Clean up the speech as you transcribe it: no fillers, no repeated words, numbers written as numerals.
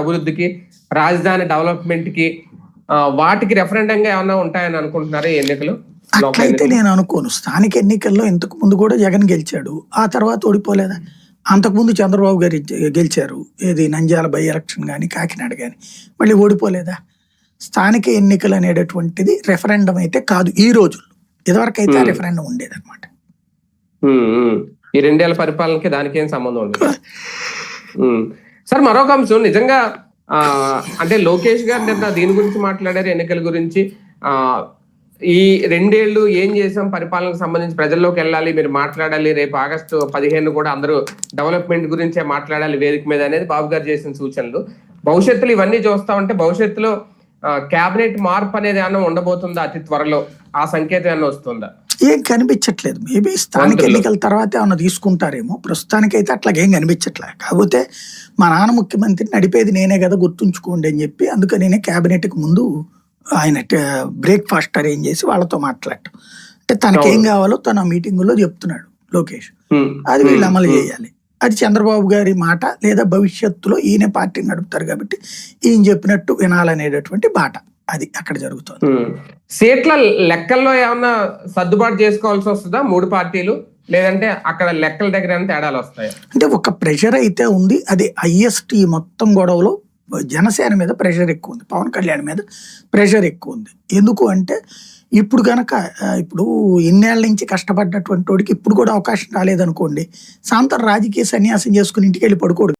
అభివృద్ధికి, రాజధాని డెవలప్మెంట్ కి వాటికి రెఫరెండంగా ఏమన్నా ఉంటాయని అనుకుంటున్నారా ఈ ఎన్నికలు? అట్లయితే నేను అనుకోను. స్థానిక ఎన్నికల్లో ఇంతకు ముందు కూడా జగన్ గెలిచాడు, ఆ తర్వాత ఓడిపోలేదా? అంతకుముందు చంద్రబాబు గారు గెలిచారు, ఏది నంద్యాల బై ఎలక్షన్ కానీ కాకినాడ కానీ, మళ్ళీ ఓడిపోలేదా? స్థానిక ఎన్నికలు అనేటటువంటిది రెఫరెండం అయితే కాదు ఈ రోజుల్లో. ఇదివరకు అయితే రెఫరెండం ఉండేది అనమాట. ఈ 2 ఏళ్ల పరిపాలనకి దానికి ఏం సంబంధం ఉండదు. సార్, మరొక అంశం, నిజంగా అంటే లోకేష్ గారు నిన్న దీని గురించి మాట్లాడారు, ఎన్నికల గురించి. ఈ 2 ఏళ్ళు ఏం చేసాం, పరిపాలనకు సంబంధించి ప్రజల్లోకి వెళ్ళాలి, మీరు మాట్లాడాలి, రేపు ఆగస్టు 15 కూడా అందరూ డెవలప్మెంట్ గురించే మాట్లాడాలి వేదిక మీద అనేది బాబు గారు చేసిన సూచనలు. భవిష్యత్తులో ఇవన్నీ చూస్తా ఉంటే భవిష్యత్తులో క్యాబినెట్ మార్పు అనేది ఏమన్నా ఉండబోతుందా అతి త్వరలో? ఆ సంకేతం ఏమన్నా వస్తుందా? ఏం కనిపించట్లేదు. మేబీ స్థానిక ఎన్నికల తర్వాత ఏమన్నా తీసుకుంటారేమో, ప్రస్తుతానికైతే అట్లాగేం కనిపించట్లేదు. కాకపోతే మా నాన్న ముఖ్యమంత్రిని నడిపేది నేనే కదా, గుర్తుంచుకోండి అని చెప్పి, అందుకని క్యాబినెట్కి ముందు ఆయన బ్రేక్ఫాస్ట్ అరేంజ్ చేసి వాళ్ళతో మాట్లాడటం, అంటే తనకేం కావాలో తన మీటింగుల్లో చెప్తున్నాడు లోకేష్, అది వీళ్ళు అమలు చేయాలి. అది చంద్రబాబు గారి మాట, లేదా భవిష్యత్తులో ఈయన పార్టీ నడుపుతారు కాబట్టి ఈయన చెప్పినట్టు వినాలనేటటువంటి బాట, అది అక్కడ జరుగుతుంది. సీట్ల లెక్కల్లో ఏమన్నా సర్దుబాటు చేసుకోవాల్సి వస్తుందా 3 పార్టీలు, లేదంటే అక్కడ లెక్కల దగ్గర ఏమైనా తేడాలు వస్తాయి? అంటే ఒక ప్రెషర్ అయితే ఉంది, అది హైయెస్ట్ ఈ మొత్తం గొడవలో జనసేన మీద ప్రెషర్ ఎక్కువ ఉంది, పవన్ కళ్యాణ్ మీద ప్రెషర్ ఎక్కువ ఉంది. ఎందుకు అంటే ఇప్పుడు కనుక ఇప్పుడు ఇన్నేళ్ల నుంచి కష్టపడ్డటువంటి వాడికి ఇప్పుడు కూడా అవకాశం రాలేదనుకోండి, సాంతం రాజకీయ సన్యాసం చేసుకుని ఇంటికి వెళ్ళి పడుకోడు.